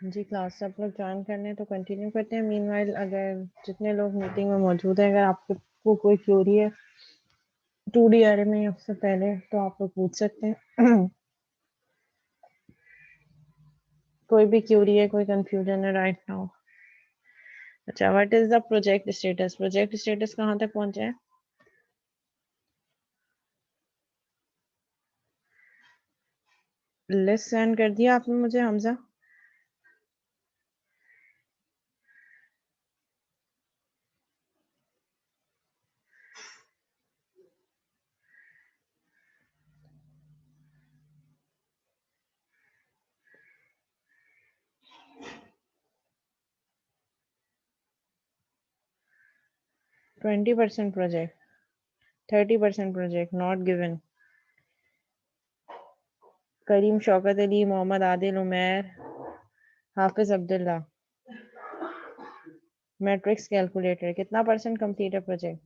जी class सब लोग join करने हैं तो कंटिन्यू करते हैं। मीनवाइल अगर जितने लोग मीटिंग में मौजूद हैं, अगर आपको कोई क्यूरी है 2D एरे में उससे पहले तो आप लोग पूछ सकते हैं। कोई भी क्यूरी है, कोई कंफ्यूजन है राइट नाउ? अच्छा, what is the project status? Project status कहाँ तक पहुंचे हैं? लिस्ट सेंड कर दिया आपने मुझे Hamza? %20 project, 30% project not given. Karim, Shaukat Ali, Mohammad Adil, Umair, Hafiz Abdullah. Matrix calculator कितना % कंप्लीट है project?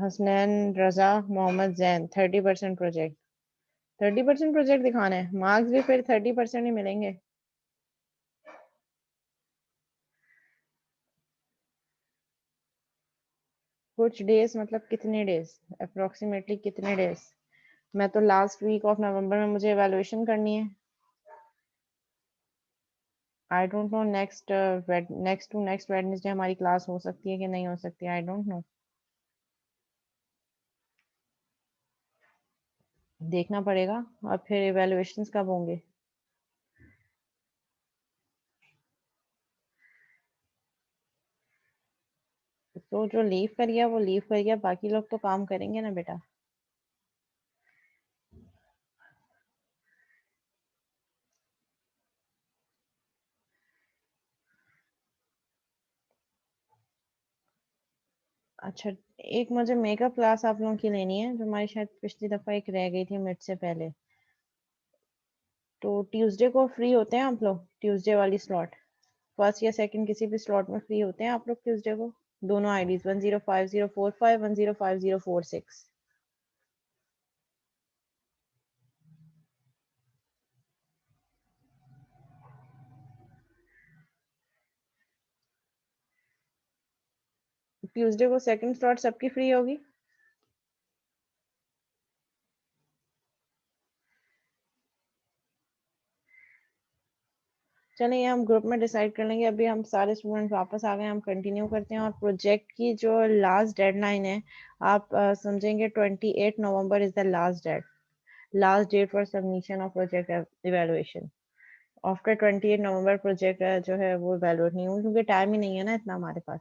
Hasnain Raza, Mohammad Zain 30% project. 30% project दिखाना है, मार्क्स भी फिर 30% ही मिलेंगे। कुछ डेज मतलब कितने डेज? अप्रोक्सीमेटली कितने डेज? मैं तो लास्ट वीक ऑफ नवंबर में मुझे एवेल्युएशन करनी है। I don't know next to next Wednesday हमारी क्लास हो सकती है कि नहीं हो सकती, आई डोंट नो। देखना पड़ेगा। और फिर एवेल्युएशंस कब होंगे? तो जो लीव कर गया वो लीव कर गया, बाकी लोग तो काम करेंगे ना बेटा। अच्छा, एक मुझे मेकअप क्लास आप लोगों की लेनी है, जो हमारी शायद पिछली दफा एक रह गई थी मिड से पहले। तो ट्यूसडे को फ्री होते हैं आप लोग? ट्यूसडे वाली स्लॉट, फर्स्ट या सेकंड किसी भी स्लॉट में फ्री होते हैं आप लोग ट्यूसडे को? दोनों आईडीज 105045, 105046। ट्यूसडे को सेकंड स्लॉट सबकी फ्री होगी? चलिए ये हम ग्रुप में डिसाइड कर लेंगे। अभी हम सारे स्टूडेंट वापस आ गए, हम कंटिन्यू करते हैं। और प्रोजेक्ट की जो लास्ट डेडलाइन है, आप समझेंगे 28 November is the last date for submission of project evaluation. After 28 November project जो है वो इवेलुएट नहीं होगी, क्योंकि टाइम ही नहीं है ना इतना हमारे पास।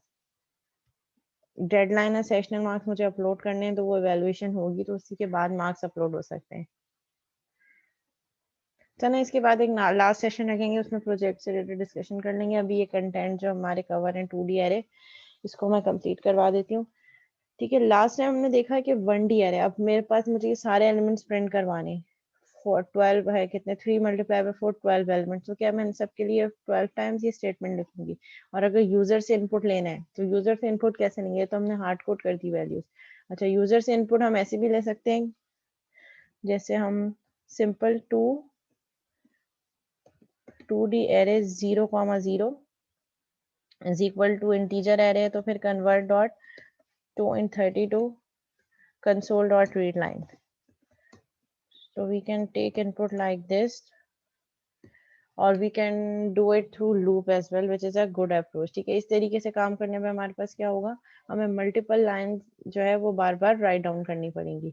डेडलाइन है, सेशनल मार्क्स मुझे अपलोड करने हैं, तो वो इवेलुएशन होगी तो उसी के बाद मार्क्स अपलोड हो सकते हैं। चलें, इसके बाद एक लास्ट सेशन रखेंगे, उसमें प्रोजेक्ट से रिलेटेड डिस्कशन कर लेंगे। अभी ये कंटेंट जो हमारे कवर है 2D एरे, इसको मैं कंप्लीट करवा देती हूँ। ठीक है, लास्ट टाइम हमने देखा कि 1D एरे, अब मेरे पास मुझे ये सारे एलिमेंट्स प्रिंट करवाने। 12 है, कितने 3 मल्टीप्लाई बाय 4 12 एलिमेंट्स। तो क्या मैं इन सबके लिए 12 टाइम्स ये स्टेटमेंट लिखूंगी? और अगर यूजर से इनपुट लेना है तो यूजर से इनपुट कैसे लेंगे? तो हमने हार्ड कोड कर दी वैल्यूज। अच्छा, यूजर से इनपुट हम ऐसे भी ले सकते हैं, जैसे हम simple 2D array 0,0 is equal to integer array, तो फिर convert dot 2 int 32 console dot read line. So we can take input like this, or we can do it through loop as well, which is a good approach. ठीक है, इस तरीके से काम करने में हमारे पास क्या होगा, हमें मल्टीपल लाइन जो है वो बार बार राइट डाउन करनी पड़ेंगी।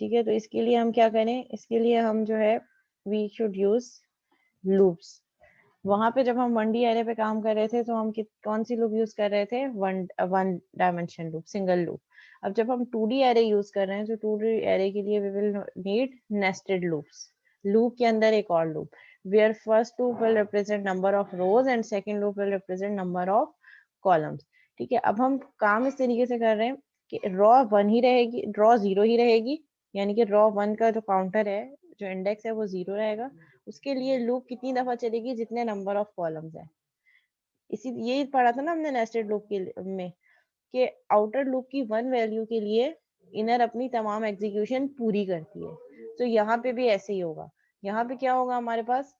ठीक है, तो इसके लिए हम क्या करें? इसके लिए हम जो है वी शुड यूज लूप्स। वहां पे जब हम 1D एरे पे काम कर रहे थे तो हम कौन सी लूप यूज कर रहे थे? One dimension loop, single loop. अब जब हम 2D एरे यूज कर रहे हैं तो 2D एरे के लिए we will need nested loops. Loop के अंदर एक और loop, where first loop will represent number of rows and second loop will represent number of columns. ठीक है, अब हम काम इस तरीके से कर रहे हैं कि रॉ 1 ही रहेगी, रॉ 0 ही रहेगी, यानी कि रॉ 1 का जो काउंटर है, जो इंडेक्स है वो 0 रहेगा। उसके लिए लूप कितनी दफा चलेगी? जितने नंबर ऑफ कॉलम्स है। इसी ये पढ़ा था ना हमने नेस्टेड लूप के में, कि आउटर लूप की 1 वैल्यू के लिए इनर अपनी तमाम एग्जीक्यूशन पूरी करती है। तो यहाँ पे भी ऐसे ही होगा, यहाँ पे क्या होगा हमारे पास,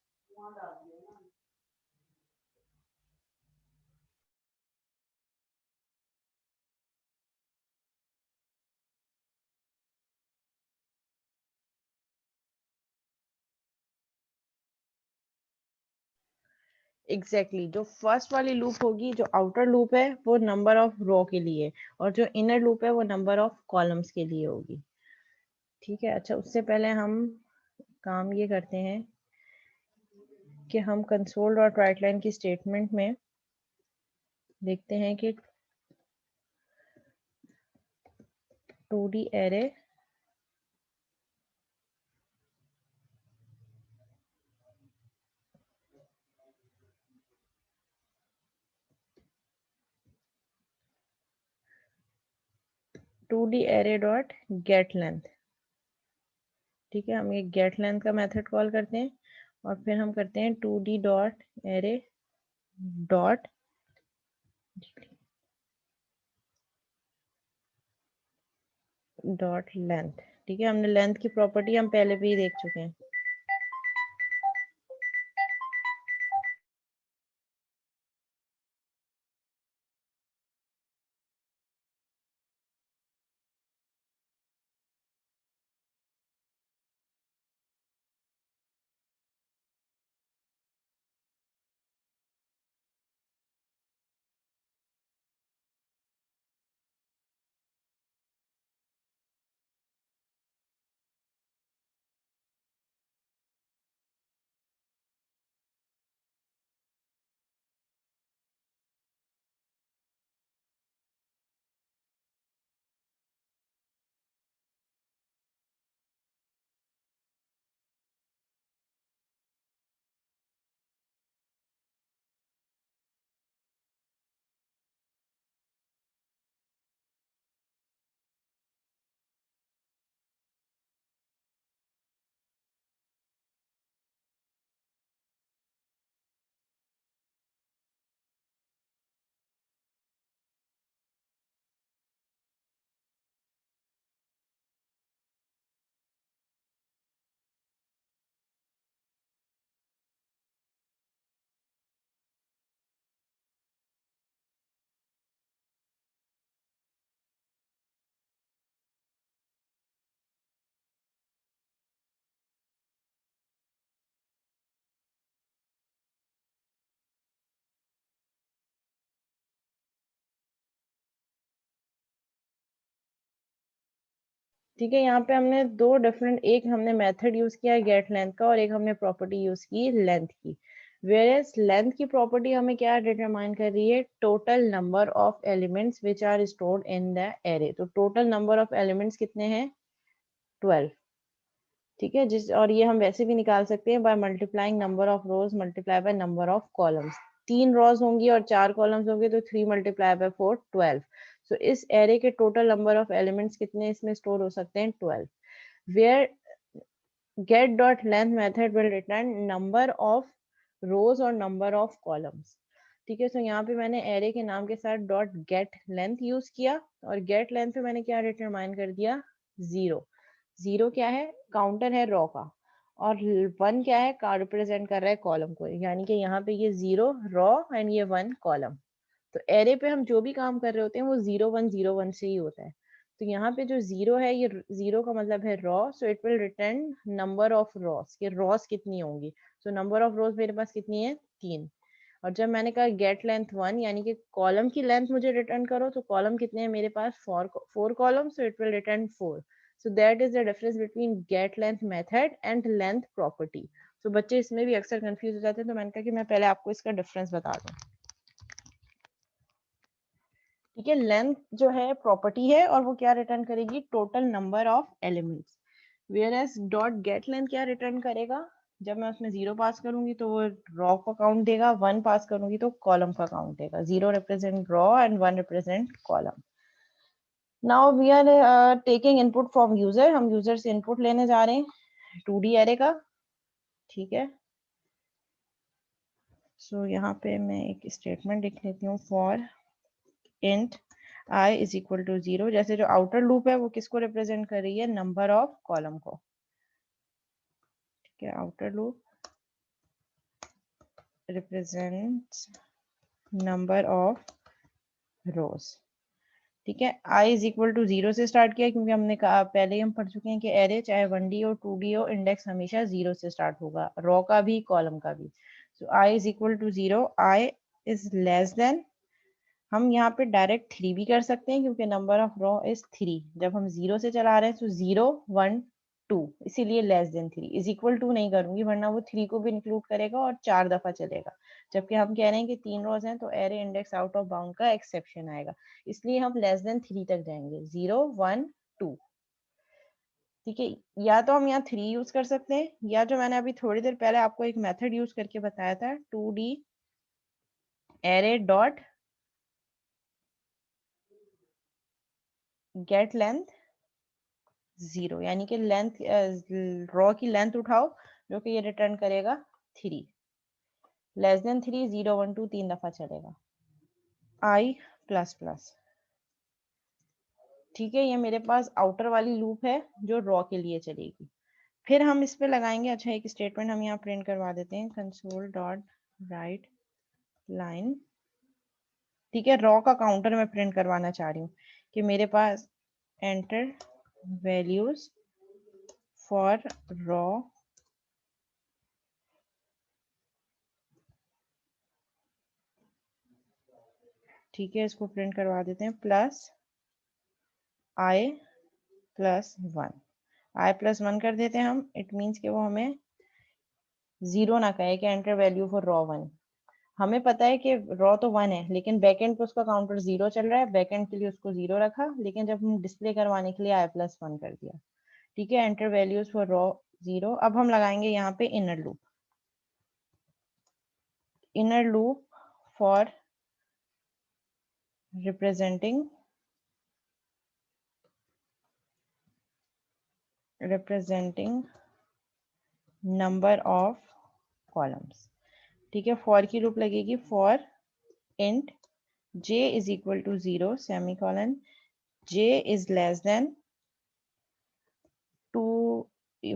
एग्जैक्टली जो फर्स्ट वाली लूप होगी, जो आउटर लूप है वो नंबर ऑफ रो के लिए, और जो इनर लूप है वो नंबर ऑफ कॉलम्स के लिए होगी। ठीक है, अच्छा उससे पहले हम काम ये करते हैं कि हम कंसोल डॉट राइट लाइन की स्टेटमेंट में देखते हैं कि 2D array dot get length. ठीक है, हम ये गेट लेंथ का मेथड कॉल करते हैं, और फिर हम करते हैं 2D dot array dot length. ठीक है, हमने लेंथ की प्रॉपर्टी हम पहले भी देख चुके हैं। ठीक है, यहाँ पे हमने दो डिफरेंट, एक हमने मेथड यूज किया है गेट लेंथ का, और एक हमने प्रॉपर्टी यूज की लेंथ की। वेयरएज लेंथ की प्रॉपर्टी हमें क्या डिटरमाइन कर रही है, total number of elements which are stored in the array. तो टोटल नंबर ऑफ एलिमेंट्स कितने हैं, 12। ठीक है, जिस और ये हम वैसे भी निकाल सकते हैं by multiplying number of rose multiply by number of columns. 3 रोज होंगी और 4 कॉलम्स होंगे, तो 3 मल्टीप्लाई बाय 4, 12। सो इस एरे के टोटल नंबर ऑफ एलिमेंट्स कितने इसमें स्टोर हो सकते हैं, 12। Where get dot length method will return number of rows और नंबर ऑफ कॉलम्स। ठीक है, सो यहाँ पे मैंने एरे के नाम के साथ डॉट गेट लेंथ यूज किया, और गेट लेंथ पे मैंने क्या डिटरमाइन कर दिया, 0। 0 क्या है, काउंटर है रॉ का, और 1 क्या है, का रिप्रेजेंट कर रहा है कॉलम को, यानी कि यहाँ पे ये 0 रॉ एंड ये 1 कॉलम। तो एरे पे हम जो भी काम कर रहे होते हैं वो 0 1 0 1 से ही होता है। तो यहाँ पे जो 0 है, ये 0 का मतलब है raw, so it will return number of Ross, कि रॉस कितनी होंगी। सो नंबर ऑफ रोज मेरे पास कितनी है, 3। और जब मैंने कहा गेट लेंथ 1, यानी कि कॉलम की लेंथ मुझे रिटर्न करो, तो कॉलम कितने हैं मेरे पास, 4 column, so it will return 4। So that is the difference between get length method and length property. तो बच्चे इसमें भी अक्सर कंफ्यूज हो जाते हैं, तो मैंने कहा कि मैं पहले आपको इसका डिफरेंस बता दूं। ठीक है, लेंथ जो है प्रॉपर्टी है, और वो क्या रिटर्न करेगी, total number of elements. Whereas dot get length क्या रिटर्न करेगा, जब मैं उसमें 0 पास करूंगी तो वो रॉ का काउंट देगा, 1 पास करूंगी तो कॉलम का काउंट देगा। 0 represent row and 1 represent column. Now we are taking input from user, हम यूजर से इनपुट लेने जा रहे हैं 2D एरे का। ठीक है, सो यहाँ पे मैं एक स्टेटमेंट लिख लेती हूँ, for int I is equal to 0। जैसे जो आउटर लूप है वो किसको रिप्रेजेंट कर रही है, नंबर ऑफ कॉलम को। कि outer loop represents number of रोज। ठीक है, आई इज इक्वल टू 0 से स्टार्ट किया क्योंकि हमने कहा पहले ही हम पढ़ चुके हैं कि एरे चाहे 1D हो 2D हो इंडेक्स हमेशा 0 से स्टार्ट होगा, रो का भी कॉलम का भी। So i is equal to 0, i is less than, हम यहाँ पे डायरेक्ट 3 भी कर सकते हैं क्योंकि नंबर ऑफ रो इज 3। जब हम 0 से चला रहे हैं तो 0 1 2, इसीलिए less than 3। Is equal to नहीं करूंगी वरना वो 3 को भी इंक्लूड करेगा और 4 दफा चलेगा, जबकि हम कह रहे हैं कि 3 रोज हैं तो array index out of bound का एक्सेप्शन आएगा, इसलिए हम लेस देन 3 तक जाएंगे, 0 1 2। ठीक है, या तो हम यहाँ 3 यूज कर सकते हैं, या जो मैंने अभी थोड़ी देर पहले आपको एक मेथड यूज करके बताया था 2D array dot get length 0, यानी कि लेंथ रॉ की लेंथ उठाओ जो कि ये रिटर्न करेगा 3। लेस देन 3 0 1 2 3 दफा चलेगा। आई प्लस प्लस, ठीक है, ये मेरे पास आउटर वाली लूप है जो रॉ के लिए चलेगी। फिर हम इस पे लगाएंगे, अच्छा एक स्टेटमेंट हम यहाँ प्रिंट करवा देते हैं, कंसोल डॉट राइट लाइन। ठीक है, रॉ का काउंटर मैं प्रिंट करवाना चाह रही हूँ कि मेरे पास एंटर वैल्यूज फॉर रॉ ठीक है, इसको प्रिंट करवा देते हैं प्लस आई प्लस 1, आई प्लस 1 कर देते हैं हम। इट मीन्स कि वो हमें 0 ना कहे कि एंटर वैल्यू फॉर रॉ 1। हमें पता है कि रॉ तो 1 है लेकिन बैकएंड पे उसका काउंटर 0 चल रहा है, बैकएंड के लिए उसको 0 रखा, लेकिन जब हम डिस्प्ले करवाने के लिए आई प्लस 1 कर दिया। ठीक है, एंटर वैल्यूज फॉर रॉ 0। अब हम लगाएंगे यहाँ पे inner loop, inner loop for representing number of columns. ठीक है, फॉर की लूप लगेगी for int j is equal to 0 semicolon, j is less than 2,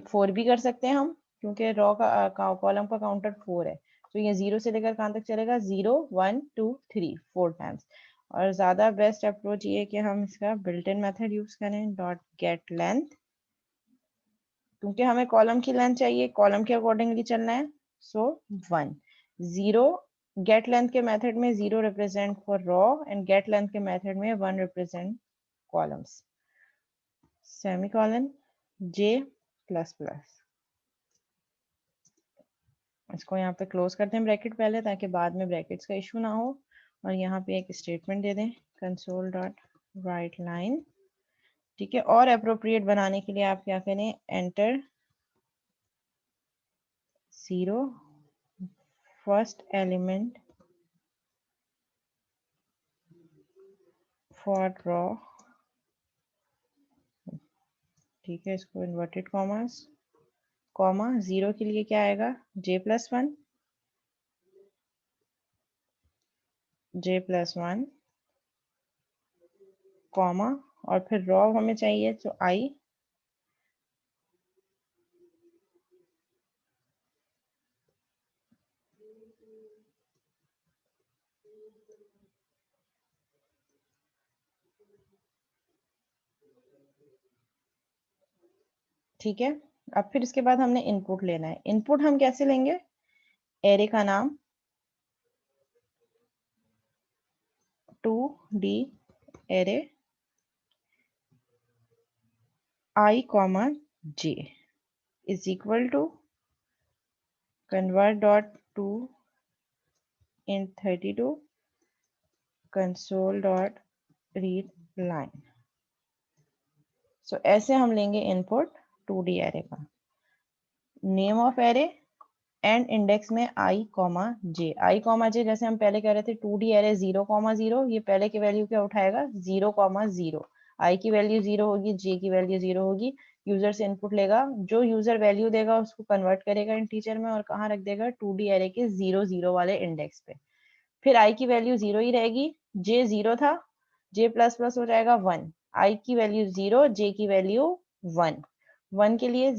4 भी कर सकते हैं हम क्योंकि रॉ का कॉलम का काउंटर 4 है, तो ये 0 से लेकर कहाँ तक चलेगा, 0 1 2 3 4 टाइम्स। और ज़्यादा बेस्ट अप्रोच ये है कि हम इसका बिल्ट इन मेथड यूज करें डॉट गेट लेंथ, क्योंकि हमें कॉलम की लेंथ चाहिए, कॉलम के अकॉर्डिंगली चलना है। सो 1 0, गेट लेंथ के मेथड में 0 represent for row and get length के मेथड में 1 represent columns, semicolon j plus plus. इसको यहाँ पे क्लोज करते हैं ब्रैकेट पहले, ताकि बाद में ब्रैकेट्स का इशू ना हो। और यहाँ पे एक स्टेटमेंट दे दें, कंसोल डॉट राइट लाइन। ठीक है, और अप्रोप्रिएट बनाने के लिए आप क्या करें, enter 0 first element for raw. ठीक है, इसको इन्वर्टेड कॉमास कॉमा 0 के लिए क्या आएगा, j प्लस 1, कॉमा, और फिर रॉ हमें चाहिए तो i। ठीक है, अब फिर इसके बाद हमने इनपुट लेना है। इनपुट हम कैसे लेंगे, एरे का नाम 2D array I comma j is equal to convert dot to int 32 console dot read line. So ऐसे हम लेंगे इनपुट 2D एरे का, name of array and index में i कॉमा j जैसे हम पहले कह रहे थे 2D एरे 0,0, ये पहले की वैल्यू क्या उठाएगा 0,0, i की वैल्यू 0 होगी, j की वैल्यू 0 होगी। यूजर से इनपुट लेगा, जो यूजर वैल्यू देगा उसको कन्वर्ट करेगा इंटीजर में और कहाँ रख देगा 2D एरे के 0 0 वाले इंडेक्स पे। फिर i की वैल्यू 0 ही रहेगी, j 0 था, j प्लस प्लस हो जाएगा 1, i की वैल्यू 0, j की वैल्यू 1, 1 के लिए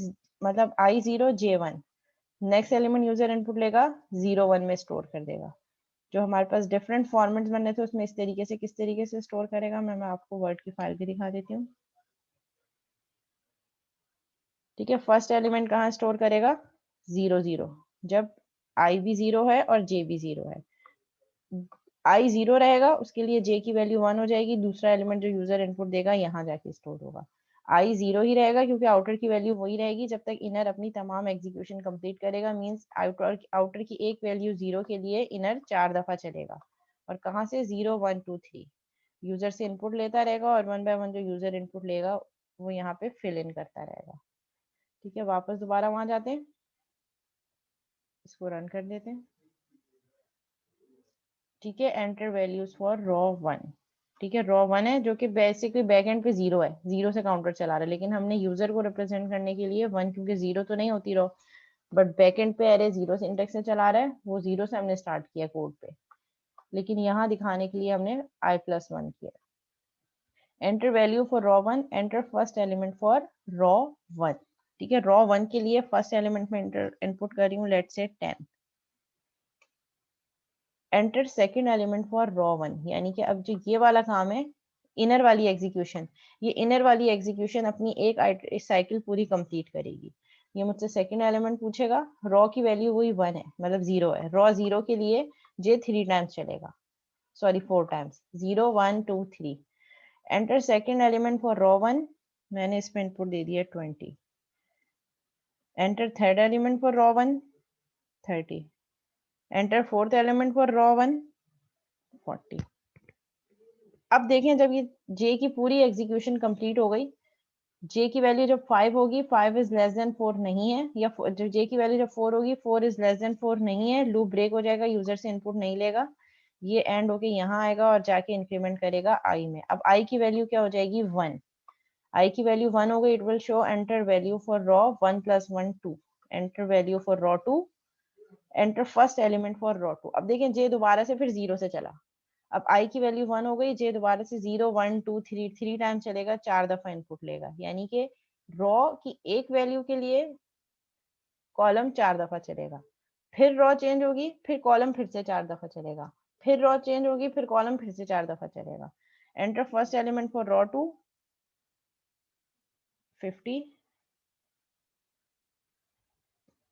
मतलब i 0 j 1, next element user input लेगा 0 1 में स्टोर कर देगा। जो हमारे पास डिफरेंट फॉर्मेट्स बनने थे उसमें इस तरीके से किस तरीके से स्टोर करेगा, मैं आपको वर्ड की फाइल भी दिखा देती हूँ। ठीक है, फर्स्ट एलिमेंट कहाँ स्टोर करेगा 0 0, जब आई भी 0 है और जे भी 0 है। आई 0 रहेगा उसके लिए जे की वैल्यू 1 हो जाएगी, दूसरा एलिमेंट जो यूजर इनपुट देगा यहाँ जाके स्टोर होगा। आई 0 ही रहेगा क्योंकि आउटर की वैल्यू वही रहेगी जब तक इनर अपनी तमाम एग्जीक्यूशन कंप्लीट करेगा। मींस आउटर की एक वैल्यू 0 के लिए इनर 4 दफा चलेगा। और कहाँ से 0 1 2 3 यूजर से इनपुट लेता रहेगा और 1 बाय 1 जो यूजर इनपुट लेगा वो यहाँ पे फिल इन करता रहेगा। ठीक है, वापस दोबारा वहां जाते हैं, इसको रन कर देते हैं। ठीक है, एंटर वैल्यूज फॉर रॉ 1। ठीक है, रॉ 1 है जो कि बेसिकली बैक एंड पे 0 है, 0 से काउंटर चला रहा है, लेकिन हमने यूजर को रिप्रेजेंट करने के लिए 1, क्योंकि 0 तो नहीं होती रॉ, बट बैक एंड पे एरे 0 से इंडेक्स से चला रहा है, वो 0 से हमने स्टार्ट किया कोड पे, लेकिन यहाँ दिखाने के लिए हमने i+1 किया। Enter value for raw 1, enter first element for raw 1। ठीक है, रॉ 1 के लिए फर्स्ट एलिमेंट में इनपुट कर रही हूँ let's say 10। Enter second element for raw 1, यानी कि अब जो ये वाला काम है इनर वाली एग्जीक्यूशन, ये इनर वाली एग्जीक्यूशन अपनी एक साइकिल पूरी कंप्लीट करेगी। ये मुझसे सेकेंड एलिमेंट पूछेगा, रॉ की वैल्यू वही 1 है, मतलब 0 है। रॉ 0 के लिए जे 3 टाइम्स चलेगा, sorry 4 times, 0 1 2 3। Enter second element for raw 1, मैंने इसमें इनपुट दे दिया 20। Enter third element for raw 1, 30। Enter fourth element for raw 1, 40। अब देखें जब ये जे की पूरी एग्जीक्यूशन कंप्लीट हो गई, जे की वैल्यू जब 5 होगी 5 इज लेस देन 4 नहीं है, या जब जे की वैल्यू जब 4 होगी 4 इज लेस देन 4 नहीं है, लूप ब्रेक हो जाएगा, यूजर से इनपुट नहीं लेगा, ये एंड होके यहाँ आएगा और जाके इंक्रीमेंट करेगा आई में। अब आई की वैल्यू क्या हो जाएगी 1, आई की वैल्यू 1 हो गई, it will show enter value for raw 1 + 1 2, enter value for raw 2, enter first element for raw 2। अब देखें जे दोबारा से फिर 0 से चला, अब आई की वैल्यू 1 हो गई, जे दोबारा से 0 1 2 3 3 टाइम चलेगा, 4 दफा इनपुट लेगा, यानी कि रॉ की एक वैल्यू के लिए कॉलम 4 दफा चलेगा, फिर रॉ चेंज होगी, फिर कॉलम फिर से 4 दफा चलेगा, फिर रॉ चेंज होगी, फिर कॉलम फिर से 4 दफा चलेगा। Enter first element for raw 2, 50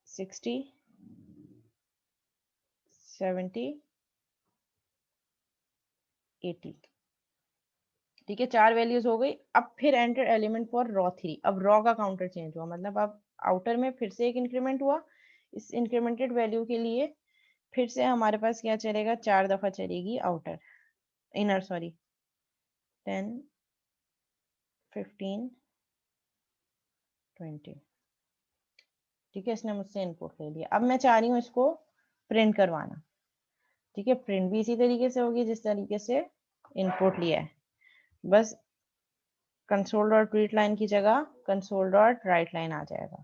60 70 80। ठीक है, 4 वैल्यूज हो गई। अब फिर एंटर एलिमेंट फॉर रॉ 3, अब रॉ का काउंटर चेंज हुआ, मतलब अब आउटर में फिर से एक इंक्रीमेंट हुआ, इस इंक्रीमेंटेड वैल्यू के लिए फिर से हमारे पास क्या चलेगा, 4 दफा चलेगी आउटर, इनर सॉरी, 10 15 20। ठीक है, इसने मुझसे इनपुट ले लिया, अब मैं चाह रही हूँ इसको प्रिंट करवाना। ठीक है, प्रिंट भी इसी तरीके से होगी जिस तरीके से इनपुट लिया है, बस कंसोल डॉट रीड लाइन की जगह कंसोल डॉट राइट लाइन आ जाएगा।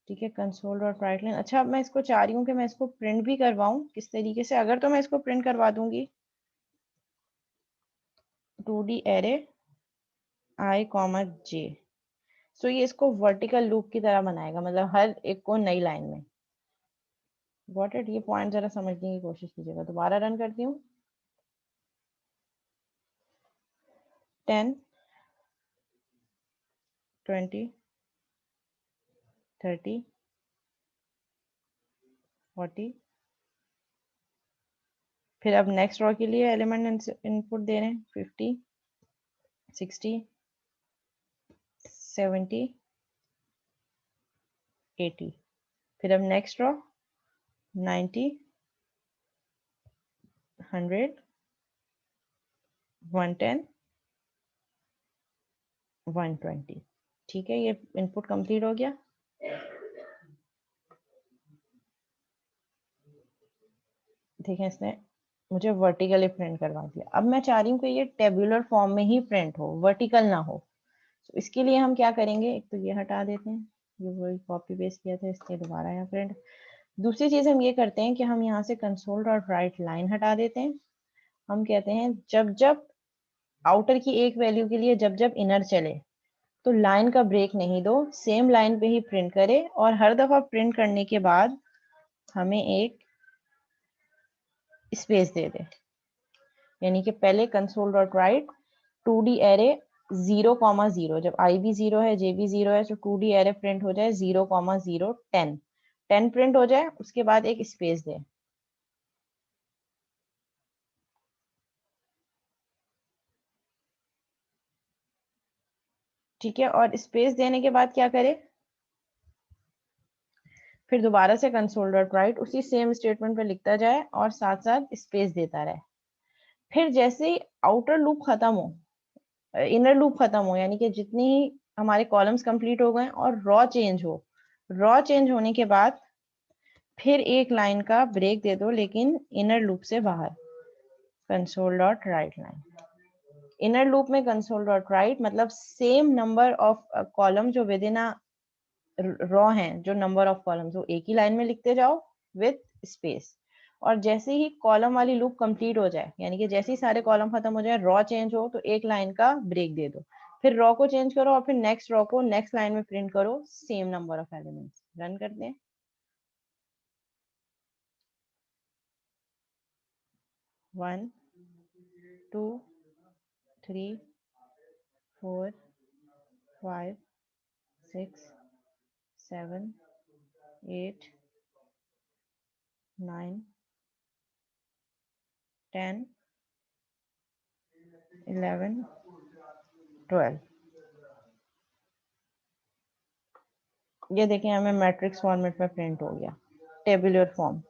ठीक है, कंसोल डॉट राइट लाइन। अच्छा, अब मैं इसको चाह रही हूँ कि मैं इसको प्रिंट भी करवाऊँ, किस तरीके से, अगर तो मैं इसको प्रिंट करवा दूंगी 2D एरे i, j, सो ये इसको वर्टिकल लूप की तरह बनाएगा, मतलब हर एक को नई लाइन में। गॉट इट, ये पॉइंट जरा समझने की कोशिश कीजिएगा। दोबारा रन करती हूँ, 10 20 30 40, फिर अब नेक्स्ट रॉ के लिए एलिमेंट इनपुट दे रहे हैं 50 60 70 80, फिर अब नेक्स्ट रॉ 90 100 110 120। ठीक है, ये इनपुट कंप्लीट हो गया। ठीक है, इसने मुझे वर्टिकली प्रिंट करवा दिया। अब मैं चाह रही हूँ कि ये टेबुलर फॉर्म में ही प्रिंट हो, वर्टिकल ना हो। तो इसके लिए हम क्या करेंगे, एक तो ये हटा देते हैं, ये वही कॉपी पेस्ट किया था इसलिए दोबारा यहाँ प्रिंट। दूसरी चीज हम ये करते हैं कि हम यहाँ से कंसोल डॉट राइट लाइन हटा देते हैं। हम कहते हैं जब जब आउटर की एक वैल्यू के लिए जब जब इनर चले, तो लाइन का ब्रेक नहीं दो, सेम लाइन पे ही प्रिंट करे, और हर दफा प्रिंट करने के बाद हमें एक स्पेस दे दे। यानी कि पहले console dot right 2D array 0,0, जब आई भी 0 है जे भी 0 है तो 2D एरे प्रिंट हो जाए 0,0 10 10 प्रिंट हो जाए, उसके बाद एक स्पेस दे। ठीक है, और स्पेस देने के बाद क्या करे, फिर दोबारा से कंसोल डॉट राइट उसी सेम स्टेटमेंट पे लिखता जाए और साथ साथ स्पेस देता रहे। फिर जैसे ही आउटर लूप खत्म हो, इनर लूप खत्म हो, यानी कि जितनी ही हमारे कॉलम्स कंप्लीट हो गए और रॉ चेंज हो, रॉ चेंज होने के बाद फिर एक लाइन का ब्रेक दे दो, लेकिन इनर लूप से बाहर, console dot right line. Inner loop में कंसोल डॉट राइट मतलब सेम नंबर ऑफ कॉलम जो विद इन अ रॉ हैं, जो नंबर ऑफ कॉलम्स वो एक ही लाइन में लिखते जाओ विथ स्पेस। और जैसे ही कॉलम वाली लूप कंप्लीट हो जाए, यानी कि जैसे ही सारे कॉलम खत्म हो जाए, रॉ चेंज हो, तो एक लाइन का ब्रेक दे दो, फिर रॉ को चेंज करो और फिर नेक्स्ट रॉ को नेक्स्ट लाइन में प्रिंट करो, same number of elements. Run करते हैं। 1 2 3 4 5 6 7 8 9 10 11 12। ये देखें, हमें मैट्रिक्स फॉर्मेट में प्रिंट हो गया, टेबुलर फॉर्म।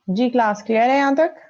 जी क्लास क्लियर है यहाँ तक?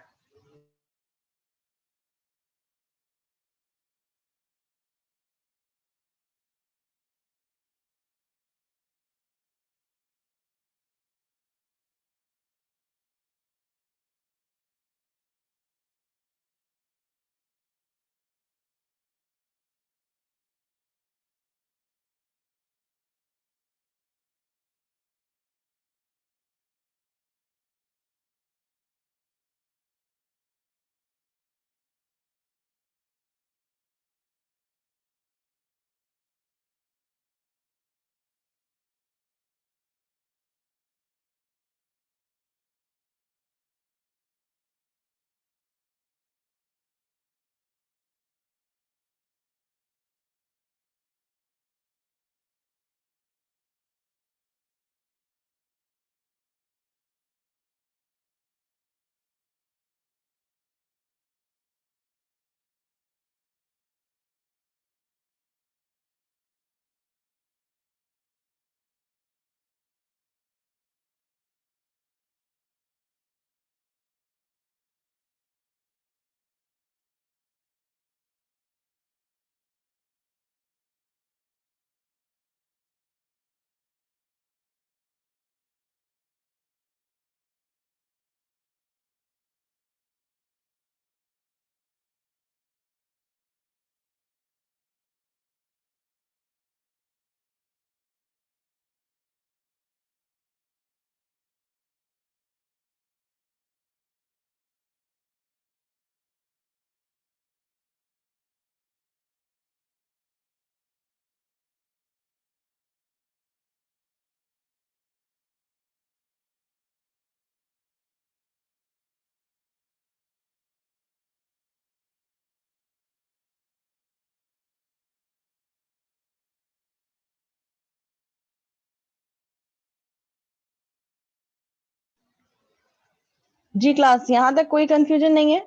जी क्लास, यहाँ तक कोई कंफ्यूजन नहीं है?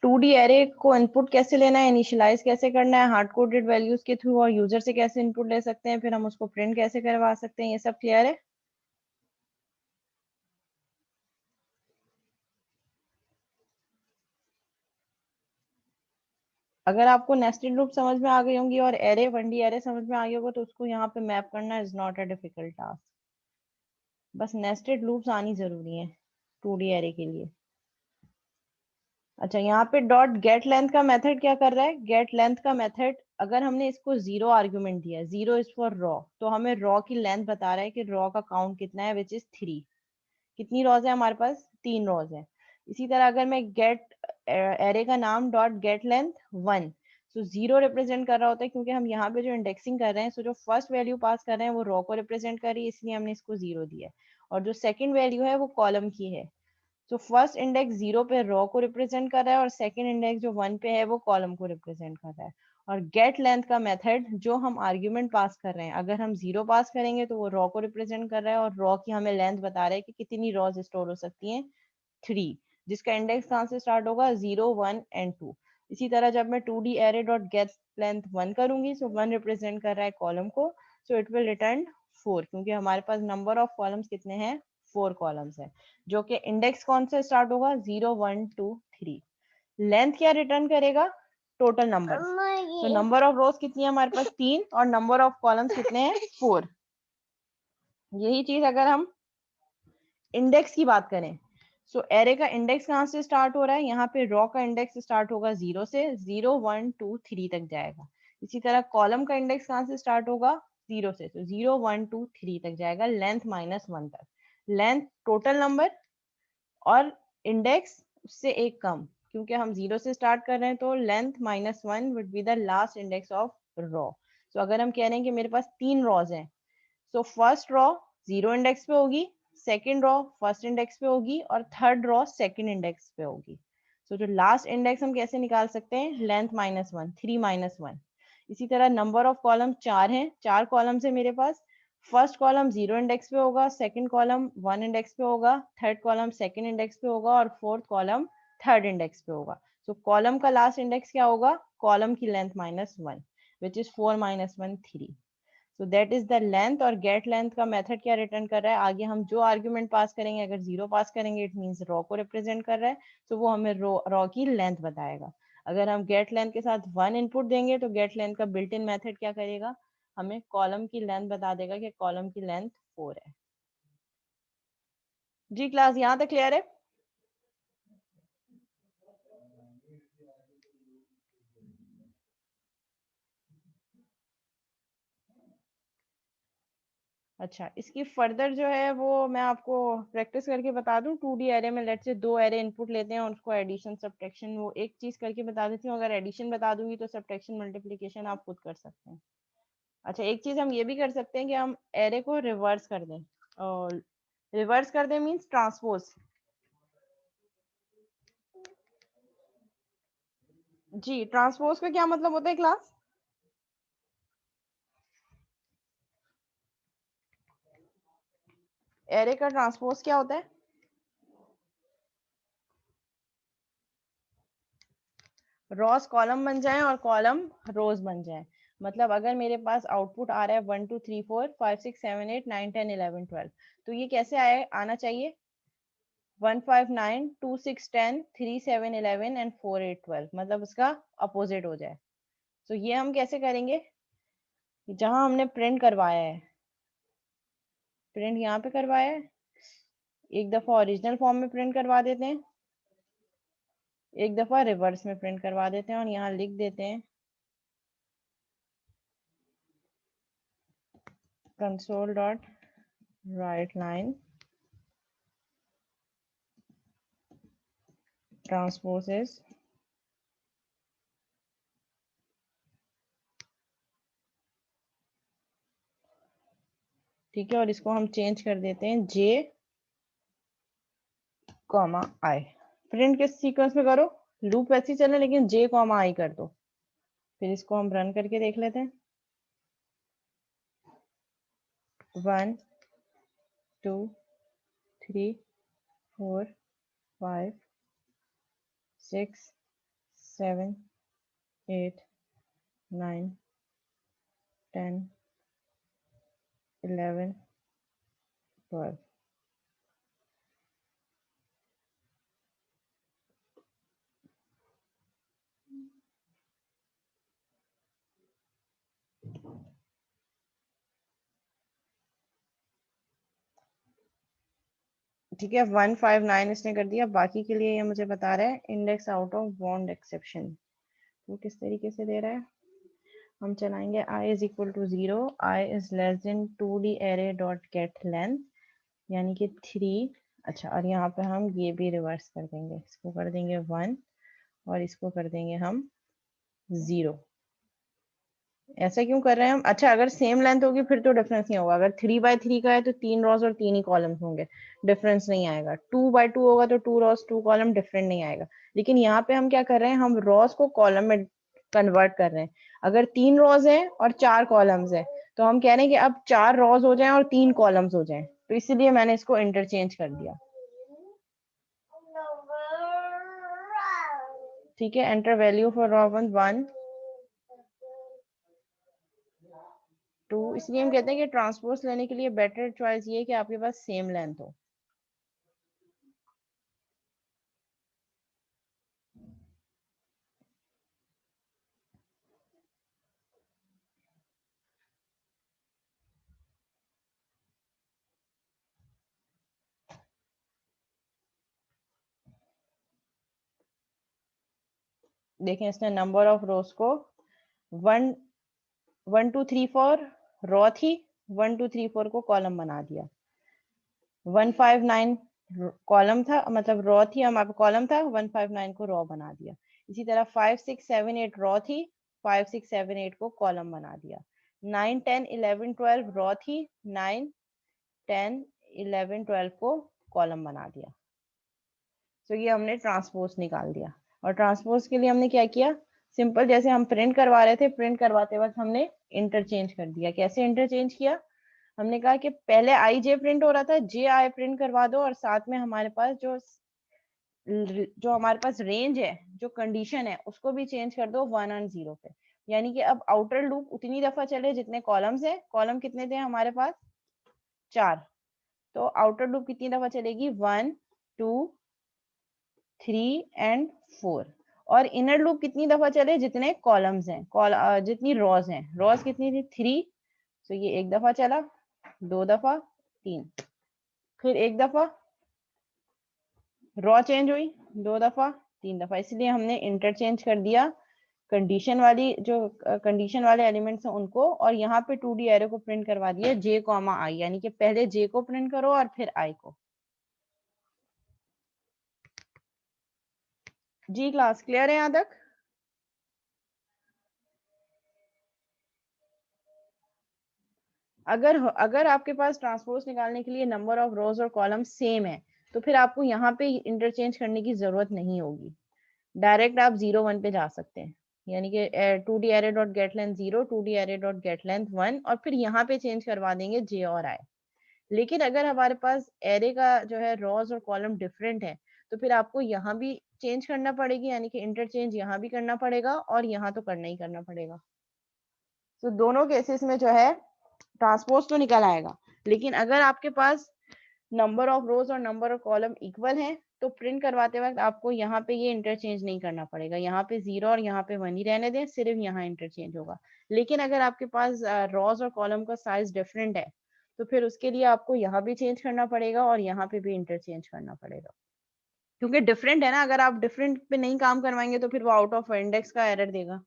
2D एरे को इनपुट कैसे लेना है, इनिशियलाइज कैसे करना है हार्ड कोडेड वैल्यूज के थ्रू, और यूजर से कैसे इनपुट ले सकते हैं, फिर हम उसको प्रिंट कैसे करवा सकते हैं, ये सब क्लियर है? अगर आपको नेस्टेड लूप समझ में आ गई होंगी और एरे 1D एरे समझ में आ गया होगा, तो उसको यहाँ पे मैप करना is not a difficult task. बस नेस्टेड लूप्स आनी जरूरी है 2D एरे के लिए। अच्छा, यहाँ पे डॉट गेट लेंथ का मेथड क्या कर रहा है? गेट लेंथ का मेथड, अगर हमने इसको 0 आर्ग्यूमेंट दिया है, 0 इज फॉर रॉ, तो हमें रॉ की लेंथ बता रहा है कि रॉ का काउंट कितना है, विच इज 3। कितनी रॉज है हमारे पास? 3 रॉज है। इसी तरह अगर मैं गेट एरे का नाम डॉट गेट लेंथ 1, सो 0 रिप्रेजेंट कर रहा होता है, क्योंकि हम यहाँ पे जो इंडेक्सिंग कर रहे हैं, सो जो फर्स्ट वैल्यू पास कर रहे हैं वो रॉ को रिप्रेजेंट कर रही है, इसलिए हमने इसको 0 दिया है। और जो सेकंड वैल्यू है वो कॉलम की है। तो फर्स्ट इंडेक्स 0 पे रॉ को रिप्रेजेंट कर रहा है, और सेकंड इंडेक्स जो 1 पे है वो कॉलम को रिप्रेजेंट कर रहा है। और गेट लेंथ का मेथड, जो हम आर्ग्यूमेंट पास कर रहे हैं, अगर हम 0 पास करेंगे तो वो रॉ को रिप्रेजेंट कर रहा है, और रॉ की हमें लेंथ बता रहा है कि कितनी रॉज स्टोर हो सकती हैं, 3, जिसका इंडेक्स कहाँ से स्टार्ट होगा? 0, 1 एंड 2। इसी तरह जब मैं 2D array dot get length 1 करूंगी, सो 1 रिप्रेजेंट कर रहा है कॉलम को, सो इट विल रिटर्न 4, क्योंकि हमारे पास नंबर ऑफ कॉलम्स कितने हैं? 4 कॉलम्स है, जो कि इंडेक्स कौन से स्टार्ट होगा? 0, 1, 2, 3। लेंथ क्या रिटर्न करेगा? Total number. तो नंबर ऑफ रोज कितनी है हमारे पास? 3, और नंबर ऑफ कॉलम्स कितने हैं? 4। यही चीज अगर हम इंडेक्स की बात करें, सो एरे का इंडेक्स कहाँ से स्टार्ट हो रहा है? यहाँ पे रॉ का इंडेक्स स्टार्ट होगा 0 से, 0, 1, 2, 3 तक जाएगा। इसी तरह कॉलम का इंडेक्स कहाँ से स्टार्ट होगा? 0 से, तो 0, 1, 2, 3 तक जाएगा, लेंथ -1 तक। लेंथ टोटल नंबर, और इंडेक्स उससे एक कम, क्योंकि हम 0 से स्टार्ट कर रहे हैं, तो length -1 would be the last index of raw. तो अगर हम कह रहे हैं कि मेरे पास 3 रॉज हैं, सो फर्स्ट रॉ 0 इंडेक्स पे होगी, सेकंड रॉ फर्स्ट इंडेक्स पे होगी, और थर्ड रॉ सेकंड इंडेक्स पे होगी। सो जो लास्ट इंडेक्स हम कैसे निकाल सकते हैं? लेंथ -1, 3 -1। इसी तरह नंबर ऑफ कॉलम 4 हैं, 4 कॉलम्स है मेरे पास। फर्स्ट कॉलम 0 इंडेक्स पे होगा, सेकंड कॉलम 1 इंडेक्स पे होगा, थर्ड कॉलम सेकंड इंडेक्स पे होगा, और फोर्थ कॉलम थर्ड इंडेक्स पे होगा। सो कॉलम का लास्ट इंडेक्स क्या होगा? कॉलम की length -1, which is 4 -1, 3। So that is the length. और गेट लेंथ का मेथड क्या रिटर्न कर रहा है? आगे हम जो आर्ग्यूमेंट पास करेंगे, अगर 0 पास करेंगे इट मींस रॉ को रिप्रेजेंट कर रहा है, तो वो हमें रॉ की लेंथ बताएगा। अगर हम गेट लेंथ के साथ 1 इनपुट देंगे, तो गेट लेंथ का बिल्ट इन मेथड क्या करेगा? हमें कॉलम की लेंथ बता देगा कि कॉलम की लेंथ 4 है। जी क्लास यहाँ तक क्लियर है? अच्छा, इसकी फर्दर जो है वो मैं आपको प्रैक्टिस करके बता दूं। 2D एरे में लेट से 2 एरे इनपुट लेते हैं और उसको एडिशन सब्ट्रैक्शन वो एक चीज करके बता देती हूँ। अगर एडिशन बता दूंगी तो सब्ट्रैक्शन मल्टीप्लिकेशन आप खुद कर सकते हैं। अच्छा, एक चीज हम ये भी कर सकते हैं कि हम एरे को रिवर्स कर दें। और रिवर्स कर दें मीन्स ट्रांसपोज। जी, ट्रांसपोज का क्या मतलब होता है क्लास? एरे का ट्रांसपोज क्या होता है? रोज कॉलम बन जाए और कॉलम रोज बन जाए। मतलब अगर मेरे पास आउटपुट आ रहा है 1 2 3 4 5 6 7 8 9 10 11 12, तो ये कैसे आना चाहिए? 1 5 9 2 6 10 3 7 11 एंड 4 8 12, मतलब उसका अपोजिट हो जाए। तो ये हम कैसे करेंगे? जहां हमने प्रिंट करवाया है, प्रिंट यहाँ पे करवाया है, एक दफा ओरिजिनल फॉर्म में प्रिंट करवा देते हैं, एक दफा रिवर्स में प्रिंट करवा देते हैं, और यहाँ लिख देते हैं console dot right line transpose. ठीक है, और इसको हम चेंज कर देते हैं जे कॉमा आई। प्रिंट किस सीक्वेंस में करो? लूप वैसे ही चले, लेकिन जे कॉमा आई कर दो। फिर इसको हम रन करके देख लेते हैं। 1 2 3 4 5 6 7 8 9 10 11 12। ठीक है, 159 इसने कर दिया। बाकी के लिए ये मुझे बता रहा है index out of bond exception. वो किस तरीके से दे रहा है, हम चलाएंगे i is equal to 0, i is less than 2d array dot get length, यानी कि 3। अच्छा, और यहाँ पे हम ये भी रिवर्स कर देंगे, इसको कर देंगे 1 और इसको कर देंगे हम 0। ऐसा क्यों कर रहे हैं हम? अच्छा, अगर सेम लेंथ होगी फिर तो डिफरेंस नहीं होगा। अगर 3 बाय 3 का है तो 3 रॉज और 3 ही कॉलम्स होंगे, डिफरेंस नहीं आएगा। 2 बाय 2 होगा तो 2 रॉज 2 कॉलम, डिफरेंट नहीं आएगा। लेकिन यहाँ पे हम क्या कर रहे हैं, हम रॉज को कॉलम में कन्वर्ट कर रहे हैं। अगर 3 रॉज है और 4 कॉलम्स है तो हम कह रहे हैं कि अब 4 रॉज हो जाएं और 3 कॉलम्स हो जाएं, तो इसीलिए मैंने इसको इंटरचेंज कर दिया। ठीक है, एंटर वैल्यू फॉर रॉ 1 2। इसलिए हम कहते हैं कि ट्रांसपोज लेने के लिए बेटर चॉइस ये है कि आपके पास सेम लेंथ हो। देखें, इसने नंबर ऑफ रोज को 1 1 2 3 4 रॉ थी, 1 2 3 4 को कॉलम बना दिया। 159 कॉलम था, मतलब रॉ थी, हमारे कॉलम था, 159 को रॉ बना दिया। इसी तरह 5 6 7 8 रॉ थी, 5 6 7 8 को कॉलम बना दिया। 9 10 11 12 रॉ थी, 9 10 11 12 को कॉलम बना दिया। तो ये हमने ट्रांसपोज निकाल दिया। और ट्रांसपोज के लिए हमने क्या किया, सिंपल जैसे हम प्रिंट करवा रहे थे, प्रिंट करवाते वक्त हमने इंटरचेंज कर दिया। कैसे इंटरचेंज किया, हमने कहा कि पहले आई जे प्रिंट हो रहा था, जे आई प्रिंट करवा दो, और साथ में हमारे पास जो हमारे पास रेंज है, जो कंडीशन है, उसको भी चेंज कर दो 1 और 0 पे। यानी कि अब आउटर लूप उतनी दफा चले जितने कॉलम्स है। कॉलम कितने थे हमारे पास, 4। तो आउटर लूप कितनी दफा चलेगी, 1 2 3 एंड 4। और इनर लूप कितनी दफा चले, जितने कॉलम्स हैं, जितनी रॉज हैं। रॉज कितनी थी, 3। तो ये 1 दफा चला, 2 दफा, 3। फिर 1 दफा रॉ चेंज हुई, 2 दफा, 3 दफा। इसलिए हमने इंटरचेंज कर दिया कंडीशन वाली, जो कंडीशन वाले एलिमेंट्स हैं उनको, और यहाँ पे 2D एरे को प्रिंट करवा दिया जे कॉमा आई, यानी कि पहले जे को प्रिंट करो और फिर आई को। जी क्लास क्लियर है यहाँ तक? अगर आपके पास ट्रांसपोज निकालने के लिए नंबर ऑफ रोज और कॉलम सेम है तो फिर आपको यहाँ पे इंटरचेंज करने की जरूरत नहीं होगी। डायरेक्ट आप 0 1 पे जा सकते हैं, यानी कि 2D array dot get length 0, 2D array dot get length 1, और फिर यहाँ पे चेंज करवा देंगे जे और आई। लेकिन अगर हमारे पास एरे का जो है रोज और कॉलम डिफरेंट है तो फिर आपको यहाँ भी चेंज करना पड़ेगी, यानी कि इंटरचेंज यहाँ भी करना पड़ेगा और यहाँ तो करना ही करना पड़ेगा। तो दोनों केसेस में जो है ट्रांसपोज तो निकल आएगा। लेकिन अगर आपके पास नंबर ऑफ रोज और नंबर ऑफ कॉलम इक्वल है तो प्रिंट करवाते वक्त आपको यहाँ पे ये इंटरचेंज नहीं करना पड़ेगा। यहाँ पे 0 और यहाँ पे 1 ही रहने दें, सिर्फ यहाँ इंटरचेंज होगा। लेकिन अगर आपके पास रोज और कॉलम का साइज डिफरेंट है तो फिर उसके लिए आपको यहाँ भी चेंज करना पड़ेगा और यहाँ पे भी इंटरचेंज करना पड़ेगा, क्योंकि डिफरेंट है ना। अगर आप डिफरेंट पे नहीं काम करवाएंगे तो फिर वो आउट ऑफ इंडेक्स का एरर देगा।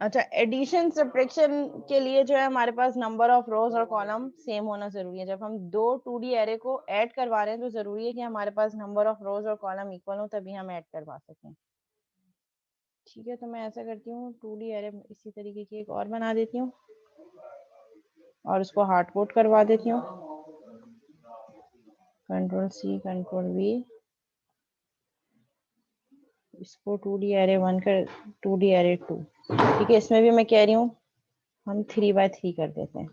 अच्छा, एडिशन सब्ट्रैक्शन के लिए जो है हमारे पास नंबर ऑफ रोज और कॉलम सेम होना जरूरी है। जब हम दो 2D एरे को ऐड करवा रहे हैं तो जरूरी है कि हमारे पास नंबर ऑफ रोज और कॉलम इक्वल हो, तभी हम ऐड करवा सकें। ठीक है, तो मैं ऐसा करती हूँ 2D एरे इसी तरीके की एक और बना देती हूँ और उसको हार्ड कोड करवा देती हूँ। Ctrl+C Ctrl+V, इसको 2D एरे 1 कर 2D एरे 2। ठीक है, इसमें भी मैं कह रही हूँ हम 3x3 कर देते हैं।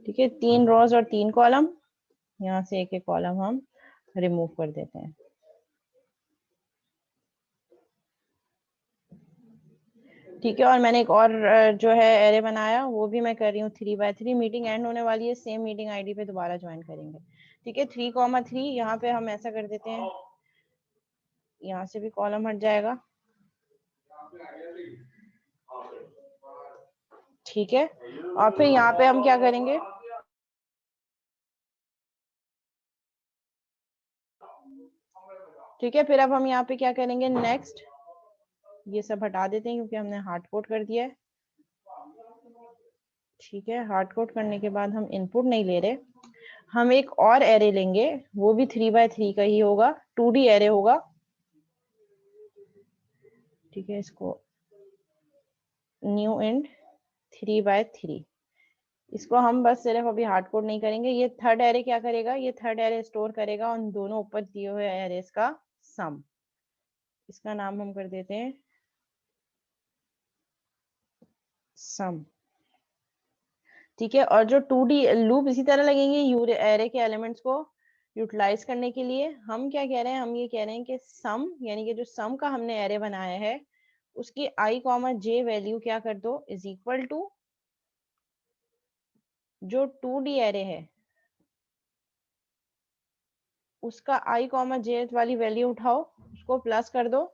ठीक है, 3 रोज और 3 कॉलम, यहाँ से एक एक कॉलम हम रिमूव कर देते हैं। ठीक है, और मैंने एक और जो है एरे बनाया, वो भी मैं कर रही हूँ 3x3। मीटिंग एंड होने वाली है, सेम मीटिंग आईडी पे दोबारा ज्वाइन करेंगे। ठीक है, 3,3 यहाँ पे हम ऐसा कर देते हैं, यहाँ से भी कॉलम हट जाएगा। ठीक है, और फिर यहाँ पे हम क्या करेंगे, ठीक है, फिर अब हम यहाँ पे क्या करेंगे, नेक्स्ट ये सब हटा देते हैं क्योंकि हमने हार्ड कोड कर दिया है। ठीक है, हार्ड कोड करने के बाद हम इनपुट नहीं ले रहे, हम एक और एरे लेंगे, वो भी 3x3 का ही होगा, 2D एरे होगा। ठीक है, इसको न्यू इंट 3x3, इसको हम बस सिर्फ अभी हार्ड कोड नहीं करेंगे। ये थर्ड एरे क्या करेगा, ये थर्ड एरे स्टोर करेगा उन दोनों ऊपर दिए हुए एरेस का सम। इसका नाम हम कर देते हैं सम। ठीक है, और जो 2D लूप इसी तरह लगेंगे एरे के एलिमेंट्स को यूटिलाइज करने के लिए। हम क्या कह रहे हैं, हम ये कह रहे हैं कि सम, यानी कि जो सम का हमने एरे बनाया है उसकी i, वैल्यू क्या कर दो, इज इक्वल टू जो 2D एरे है उसका i, वाली वैल्यू उठाओ, उसको प्लस कर दो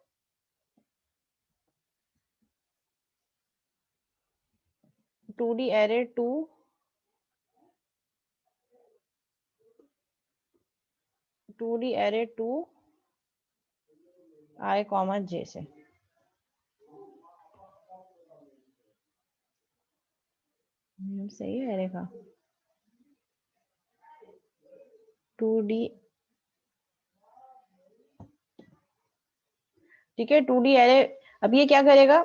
2D array 2 2D array 2 i, से। सही है एरे का 2D। ठीक है, 2D एरे अब ये क्या करेगा,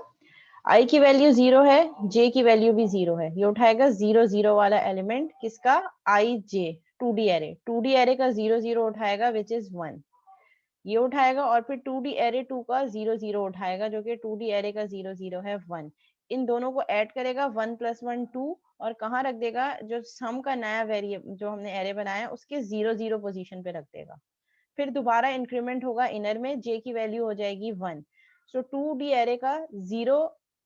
i की वैल्यू 0 है, j की वैल्यू भी 0 है, ये उठाएगा 0 0 वाला एलिमेंट किसका, i j 2D array. 2D array का 0 0 उठाएगा विच इज 1, ये उठाएगा, और फिर 2D एरे 2 का 0 0 उठाएगा जो कि 2D एरे का 0 0 है 1। इन दोनों को ऐड करेगा, 1 + 1 2, और कहाँ रख देगा, जो सम का नया वेरिएबल जो हमने एरे बनाया उसके 0 0 पोजीशन पे रख देगा। फिर दोबारा इंक्रीमेंट होगा इनर में, j की वैल्यू हो जाएगी 1। सो 2D एरे का 0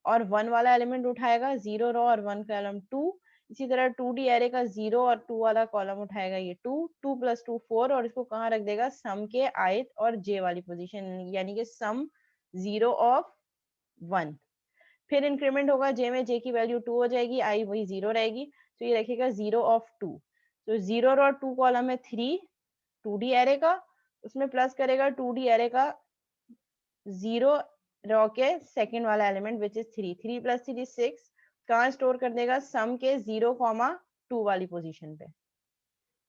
और 1 वाला एलिमेंट उठाएगा, 0 रो और 1 कॉलम 2। इसी तरह 2D एरे का 0 और 2 वाला कॉलम उठाएगा, ये 2 2 + 2 4, और इसको कहाँ रख देगा, सम के ith और j वाली पोजीशन, यानी कि सम 0 ऑफ 1। फिर इंक्रीमेंट होगा j में, j की वैल्यू 2 हो जाएगी, i वही 0 रहेगी, तो ये रखेगा 0 ऑफ 2। तो 0 और 2 कॉलम है 3 2D एरे का, उसमें प्लस करेगा 2D एरे का 0 रो के सेकंड वाला एलिमेंट विच इज 3, 3 + 3 = 6, कहाँ स्टोर कर देगा, सम के 0, 2 वाली पोजीशन पे।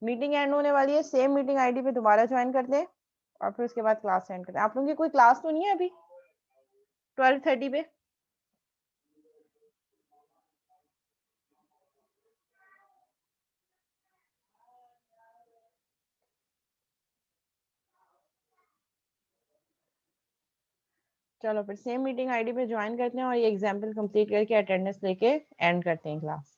मीटिंग एंड होने वाली है, सेम मीटिंग आईडी पे दोबारा ज्वाइन करते हैं और फिर उसके बाद क्लास एंड करते हैं। आप लोगों की कोई क्लास तो नहीं है अभी 12:30 पे? चलो फिर सेम मीटिंग आईडी पे ज्वाइन करते हैं और ये एग्जाम्पल कंप्लीट करके अटेंडेंस लेके एंड करते हैं क्लास।